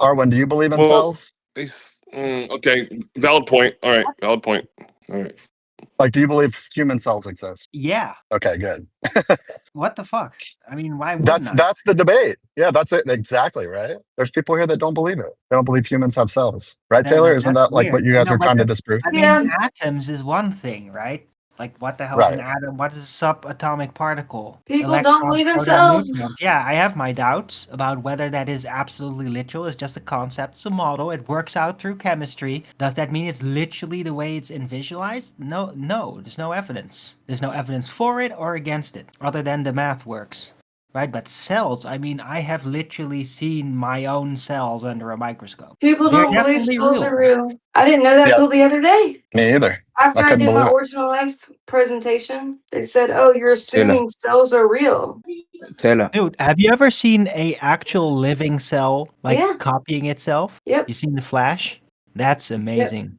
Arwin, do you believe in Well, cells? okay, valid point. All right, valid point. All right. Like, do you believe human cells exist? Yeah. Okay, good. What the fuck? I mean, why wouldn't I? That's the debate. Yeah, that's it. Exactly, right? There's people here that don't believe it. They don't believe humans have cells. Right, Taylor? Isn't That's that like what weird. you guys No, are but trying to disprove? I mean, Yeah. atoms is one thing, right? Like, what the hell is an Right. atom? What is a subatomic particle? People don't believe in protons, cells. neutrons. Yeah, I have my doubts about whether that is absolutely literal. It's just a concept, it's a model. It works out through chemistry. Does that mean it's literally the way it's visualized? No, there's no evidence. There's no evidence for it or against it, other than the math works. Right, but cells, I mean, I have literally seen my own cells under a microscope. People They're don't believe definitely cells real. are real. I didn't know that Yeah. till the other day. Me either. After I couldn't did my believe it. original life presentation, they said, "Oh, you're assuming cells are real." Taylor. Dude, have you ever seen a actual living cell like Yeah. copying itself? Yep. You seen the Flash? That's amazing.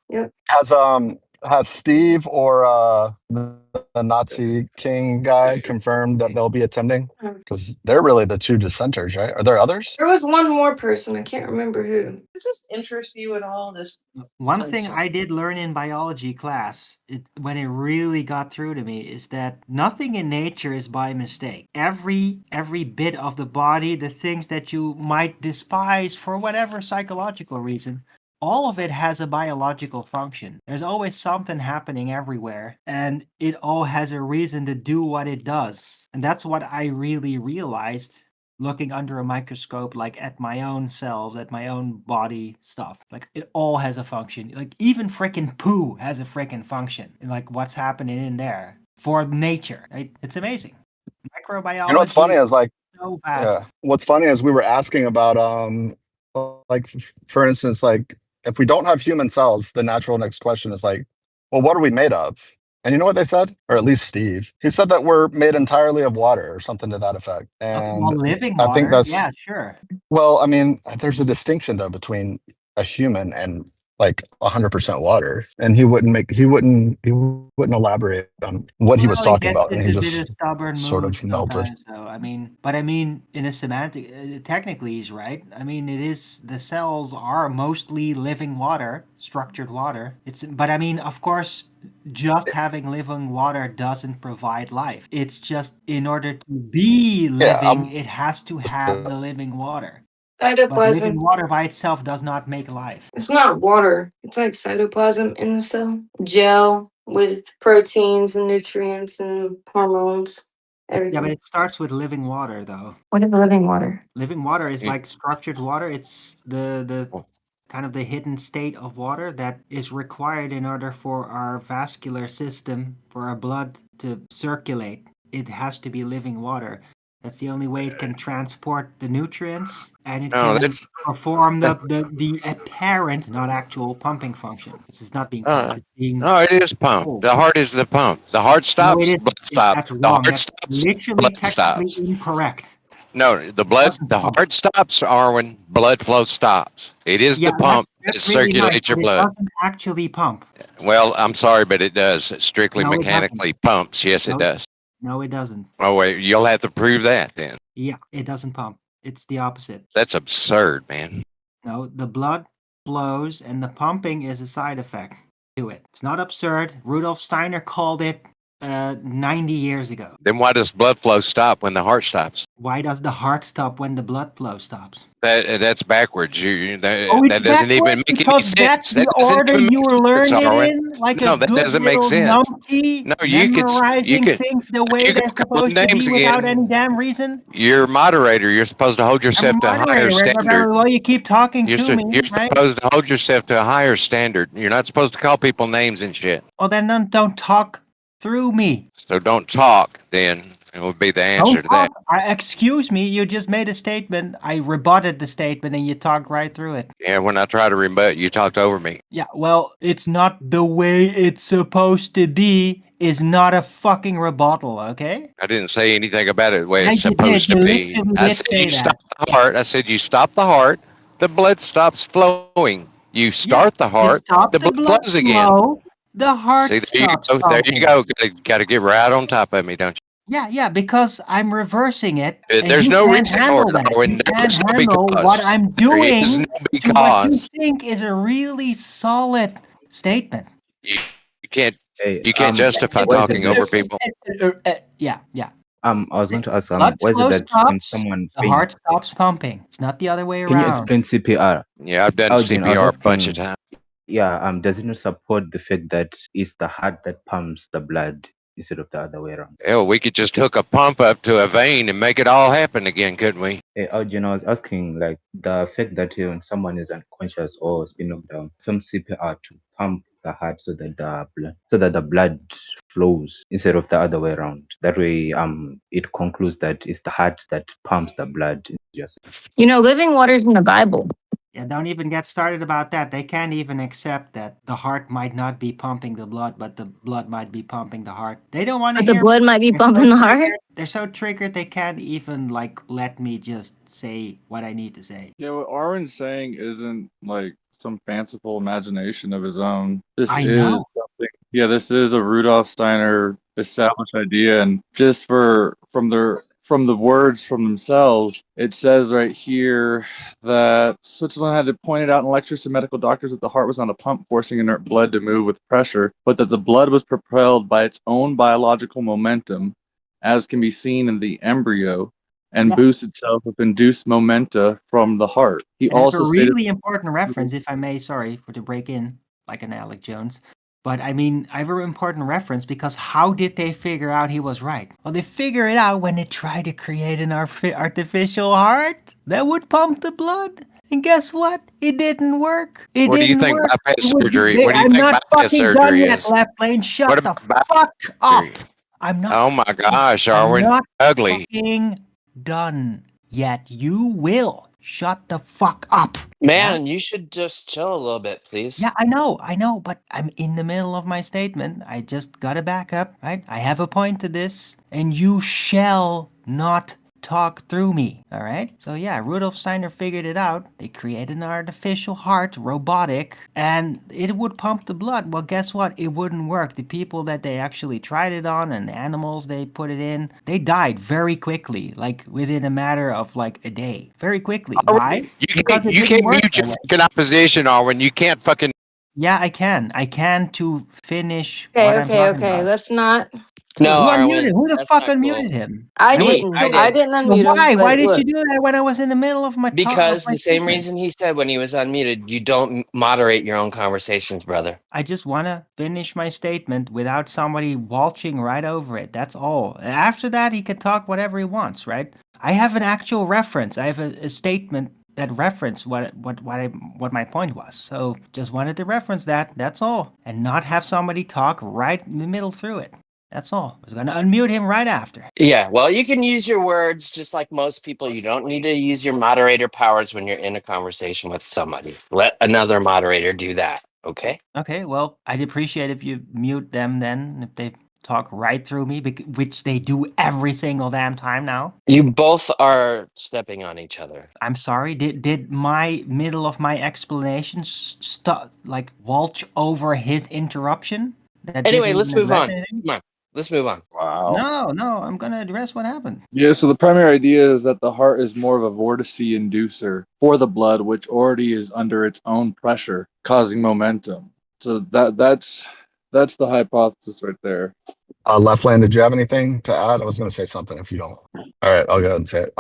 Has Steve or the Nazi King guy confirmed that they'll be attending? Because they're really the two dissenters, right? Are there others? There was one more person. I can't remember who. Does this interest you at all? This One thing I did learn in biology class, when it really got through to me, is that nothing in nature is by mistake. Every bit of the body, the things that you might despise for whatever psychological reason, all of it has a biological function. There's always something happening everywhere, and it all has a reason to do what it does. And that's what I really realized looking under a microscope, like at my own cells, at my own body stuff. Like, it all has a function. Like, even freaking poo has a freaking function. And like, what's happening in there for nature, right? It's amazing. Microbiology. You know what's funny is like, so vast. what's funny is we were asking about like for instance, like if we don't have human cells, the natural next question is like, well, what are we made of? And you know what they said? Or at least Steve. He said that we're made entirely of water or something to that effect. And Well, living I water, think that's yeah, sure. well, I mean, there's a distinction though between a human and like 100% water. And he wouldn't elaborate on what he was Well, talking gets about. And he into a bit of just stubborn sort mood of melted. sometimes, though. I mean, in a semantic, technically, he's right. I mean, the cells are mostly living water, structured water. But I mean, of course, just having living water doesn't provide life. It's just in order to be living, it has to have the living water. But living Cytoplasm. water by itself does not make life. It's not water. It's like cytoplasm in the cell. Gel with proteins and nutrients and hormones. Everything. Yeah, but it starts with living water, though. What is living water? Living water is like structured water. It's the kind of the hidden state of water that is required in order for our vascular system, for our blood to circulate. It has to be living water. That's the only way it can transport the nutrients, and it can perform the apparent, not actual, pumping function. This is not being pumped. It's being No, it is pump. The heart is the pump. The heart stops, blood stops. That's The wrong. heart That's stops, literally blood technically stops. incorrect. No, the heart stops, Arwin. Blood flow stops. It is the pump that circulates your blood. It doesn't actually pump. Well, I'm sorry, but it does. It strictly No, it mechanically pumps. Yes, it does. No, it doesn't. Oh, wait, you'll have to prove that then. Yeah, it doesn't pump. It's the opposite. That's absurd, man. No, the blood flows and the pumping is a side effect to it. It's not absurd. Rudolf Steiner called it 90 years ago. Then why does blood flow stop when the heart stops? Why does the heart stop when the blood flow stops? That's backwards. That doesn't even make any because sense. That's the That doesn't order even you make learn sense, it Arwin. in, like No, a that good doesn't make little sense. numpty, No, you could memorizing things the way you they're could call supposed to names be without again. any damn reason. You're a moderator. You're supposed to hold yourself to a higher standard. Well, you keep talking You're to me, right? supposed to hold yourself to a higher standard. You're not supposed to call people names and shit. Well, then don't talk through me. So don't talk, then. It would be the answer to that. Excuse me, you just made a statement. I rebutted the statement and you talked right through it. Yeah, when I try to rebut, you talked over me. Yeah, well, it's not the way it's supposed to be is not a fucking rebuttal, okay? I didn't say anything about it the way it's You supposed did. to You be. literally I did said say you that. stop the heart. I said you stop the heart, the blood stops flowing. You start the heart, stop the blood flows again. flow, the heart See, there you stops go. There pumping. you go. Got to get right on top of me, don't you? Yeah, because I'm reversing it, and There's you no can't reason handle for it, that. Darwin. You There can't is no handle what because. I'm There is doing no to what you because. think is a really solid statement. You, you can't Hey, you can't justify what is it talking that? over people. Yeah. I was going to ask, Blood what is it flow that when stops, someone the heart faints, stops pumping. It's not the other way can you around. explain CPR? Yeah, I've done Algin, I was CPR a bunch of asking, times. yeah, does it not support the fact that it's the heart that pumps the blood instead of the other way around? Hell, we could just hook a pump up to a vein and make it all happen again, couldn't we? Hey, Algin, I was asking, like, the fact that when someone is unconscious or has been knocked down, from CPR to pump the heart so that the blood flows instead of the other way around. That way, it concludes that it's the heart that pumps the blood. Just Living water's in the Bible. Yeah, don't even get started about that. They can't even accept that the heart might not be pumping the blood, but the blood might be pumping the heart. They don't want to But the hear. blood might be They're so pumping the heart. triggered. They're so triggered they can't even let me just say what I need to say. Yeah, what Arwen's saying isn't like some fanciful imagination of his own. This I is know. something. Yeah, this is a Rudolf Steiner established idea, and just from the words from themselves, it says right here that Switzerland had pointed out in lectures to medical doctors that the heart was not a pump forcing inert blood to move with pressure, but that the blood was propelled by its own biological momentum, as can be seen in the embryo, and Yes. boosts itself with induced momenta from the heart. He And it's a also stated, really important reference, if I may, sorry for to break in like an Alec Jones. But I mean, I have a very important reference because how did they figure out he was right? Well, they figure it out when they try to create an artificial heart that would pump the blood. And guess what? It didn't work. It What do you didn't think work. bypass It would be, surgery? What do you I'm think not bypass fucking done surgery yet, is? left lane. Shut What the about fuck up. surgery? I'm not. Oh my gosh, I'm Arwen, not ugly. fucking done yet. You will. Shut the fuck up. Man, you should just chill a little bit, please. Yeah, I know, but I'm in the middle of my statement. I just gotta back up, right? I have a point to this, and you shall not talk through me, all right? So yeah, Rudolf Steiner figured it out. They created an artificial heart, robotic, and it would pump the blood. Well, guess what? It wouldn't work. The people that they actually tried it on and the animals they put it in, they died very quickly, like within a matter of like a day. Very quickly. Why? Because it You didn't can't work mute that your way. fucking opposition, Arwen. You can't fucking. Yeah, I can. I can to finish what I'm talking Okay. about. Let's not. No, Who Arwen, unmuted? Who the that's fuck not cool. unmuted him? I was didn't. I I did. didn't Well, unmute him. why? Why But did you look, do that when I was in the middle of my Because the same statement? reason he said when he was unmuted, you don't moderate your own conversations, brother. I just want to finish my statement without somebody waltzing right over it. That's all. After that, he can talk whatever he wants, right? I have an actual reference. I have a statement that reference what my point was. So just wanted to reference that. That's all, and not have somebody talk right in the middle through it. That's all. I was gonna unmute him right after. Yeah, well, you can use your words just like most people. You don't need to use your moderator powers when you're in a conversation with somebody. Let another moderator do that, okay? Okay, well, I'd appreciate if you mute them then, if they talk right through me, which they do every single damn time now. You both are stepping on each other. I'm sorry. Did my middle of my explanation stop waltz over his interruption? That Anyway, didn't let's even move address on. anything? Come on, let's move on. Wow. No, I'm gonna address what happened. yeah, so the primary idea is that the heart is more of a vortice inducer for the blood, which already is under its own pressure, causing momentum. So that's the hypothesis right there. Left lane, did you have anything to add? I was going to say something if you don't. All right, I'll go ahead and say it.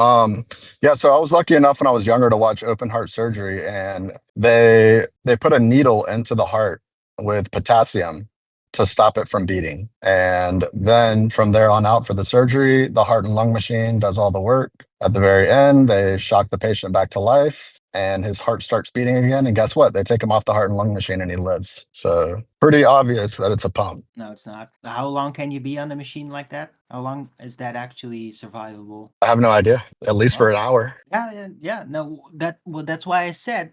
Yeah, so I was lucky enough when I was younger to watch open heart surgery, and they put a needle into the heart with potassium to stop it from beating. And then from there on out for the surgery, the heart and lung machine does all the work. At the very end, they shock the patient back to life and his heart starts beating again. And guess what? They take him off the heart and lung machine and he lives. So pretty obvious that it's a pump. No, it's not. How long can you be on a machine like that? How long is that actually survivable? I have no idea, at least for an hour. Yeah. No, that's why I said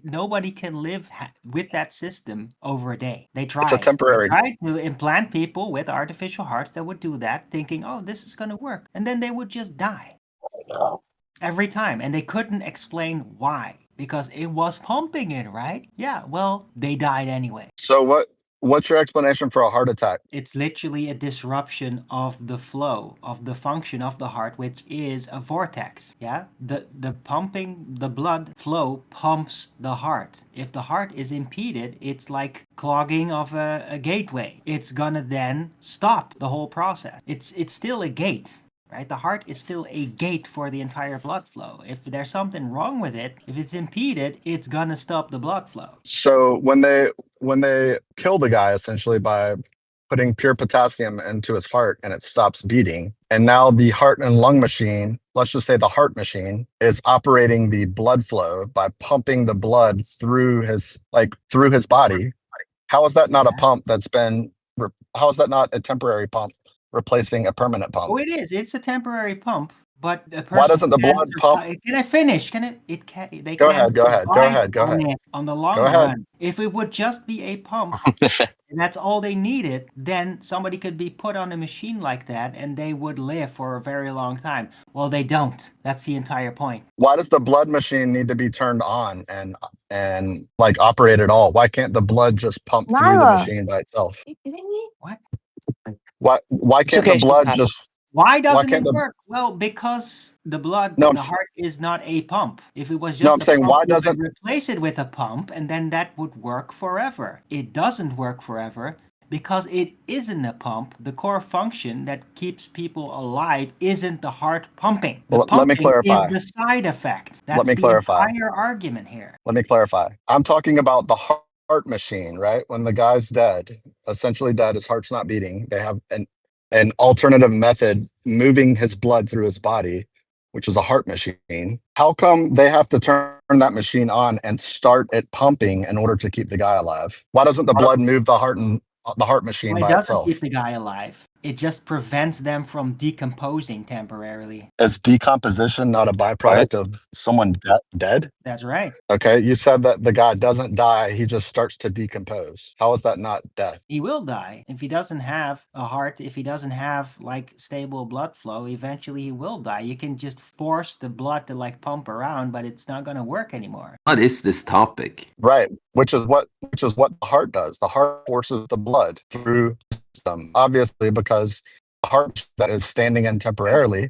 nobody can live with that system over a day. They tried. It's a temporary. They tried to implant people with artificial hearts that would do that, thinking, "Oh, this is gonna work," and then they would just die every time, and they couldn't explain why because it was pumping it, right? Yeah. Well, they died anyway. So What's your explanation for a heart attack? It's literally a disruption of the flow, of the function of the heart, which is a vortex. Yeah, the pumping, the blood flow pumps the heart. If the heart is impeded, it's like clogging of a gateway. It's gonna then stop the whole process. It's still a gate. Right? The heart is still a gate for the entire blood flow. If there's something wrong with it, if it's impeded, it's gonna stop the blood flow. So when they kill the guy essentially by putting pure potassium into his heart and it stops beating, and now the heart and lung machine, let's just say the heart machine, is operating the blood flow by pumping the blood through his body. How is that not a pump that's been? How is that not a temporary pump replacing a permanent pump? Oh, it is. It's a temporary pump, but a person Why doesn't the can blood pump? Can I finish? Can it? It can. They Go can ahead. Go ahead. Go survive ahead. Go on ahead. it on the long Go ahead. run. If it would just be a pump, and that's all they needed, then somebody could be put on a machine like that, and they would live for a very long time. Well, they don't. That's the entire point. Why does the blood machine need to be turned on and like operate at all? Why can't the blood just pump through the Nyla. machine by itself? Are you kidding me? What? Why It's can't okay, the she's blood happy. just Why doesn't can't it the- work? Well, because the blood, No, I'm the s- heart is not a pump. If it was No, just I'm a saying pump, why you could doesn't replace it with a pump, and then that would work forever. It doesn't work forever because it isn't a pump. The core function that keeps people alive isn't the heart pumping. The Well, let me pumping is clarify. the side effect. Let That's me the clarify. entire argument here. Let me clarify. I'm talking about the heart machine, right? When the guy's dead, essentially dead, his heart's not beating. They have an alternative method moving his blood through his body, which is a heart machine. How come they have to turn that machine on and start it pumping in order to keep the guy alive? Why doesn't the blood move the heart machine Well, it by doesn't itself? keep the guy alive. It just prevents them from decomposing temporarily. Is decomposition not a byproduct of someone dead? That's right. Okay, you said that the guy doesn't die, he just starts to decompose. How is that not death? He will die if he doesn't have a heart, if he doesn't have like stable blood flow. Eventually he will die. You can just force the blood to like pump around, but it's not going to work anymore. What is this topic? Right, which is what the heart does. The heart forces the blood through the system, obviously, because the heart that is standing in temporarily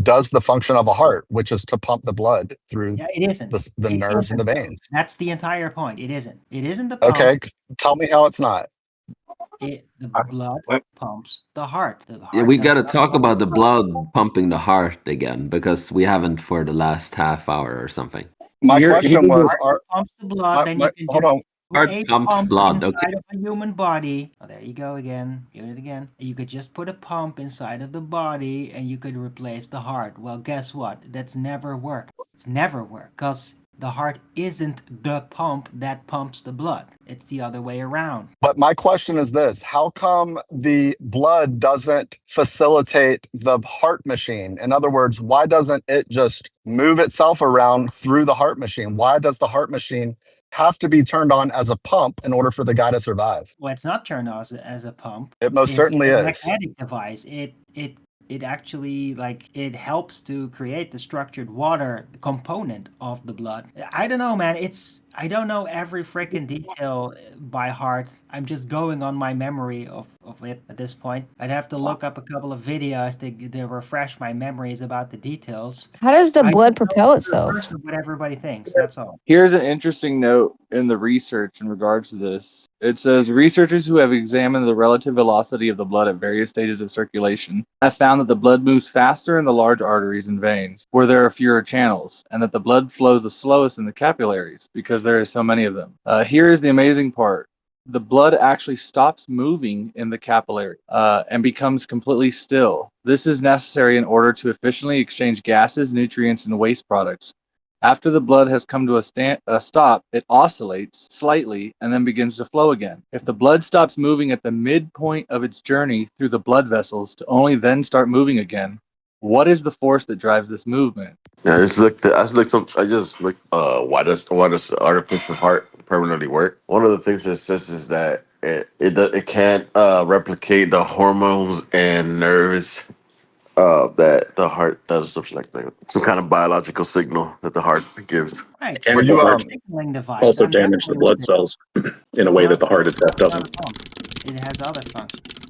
does the function of a heart, which is to pump the blood through Yeah, it isn't. the It nerves and the isn't. veins. That's the entire point. It isn't. It isn't the pump. Okay, tell me how it's not. The blood pumps the heart. The Yeah, heart we does got to not talk pump about the the blood pumping the heart again because we haven't for the last half hour or something. My question was, heart pumps the blood, then you can hold just on. put Heart a pumps pump blood, inside okay. of a human body. Oh, there you go again. Doing it again. You could just put a pump inside of the body and you could replace the heart. Well, guess what? That's never worked. It's never worked because the heart isn't the pump that pumps the blood. It's the other way around. But my question is this: how come the blood doesn't facilitate the heart machine? In other words, why doesn't it just move itself around through the heart machine? Why does the heart machine have to be turned on as a pump in order for the guy to survive? Well, it's not turned on as a pump. It most It's certainly a is. magnetic device. It actually like it helps to create the structured water component of the blood. I don't know, man. I don't know every freaking detail by heart. I'm just going on my memory of it at this point. I'd have to look up a couple of videos to refresh my memories about the details. How does the I blood just know propel the itself? reverse of what everybody thinks. That's all. Here's an interesting note in the research in regards to this. It says researchers who have examined the relative velocity of the blood at various stages of circulation have found that the blood moves faster in the large arteries and veins, where there are fewer channels, and that the blood flows the slowest in the capillaries because there are so many of them. Here is the amazing part. The blood actually stops moving in the capillary and becomes completely still. This is necessary in order to efficiently exchange gases, nutrients, and waste products. After the blood has come to a stop, it oscillates slightly and then begins to flow again. If the blood stops moving at the midpoint of its journey through the blood vessels to only then start moving again, what is the force that drives this movement? Yeah, I just looked. Why does the artificial heart permanently work? One of the things that it says is that it can't replicate the hormones and nerves that the heart does, something like that. Some kind of biological signal that the heart gives. Right. Were you It's a signaling device. Also I'm damage the definitely blood with it. cells in a It's way not that the heart itself not a doesn't. pump. it has other functions.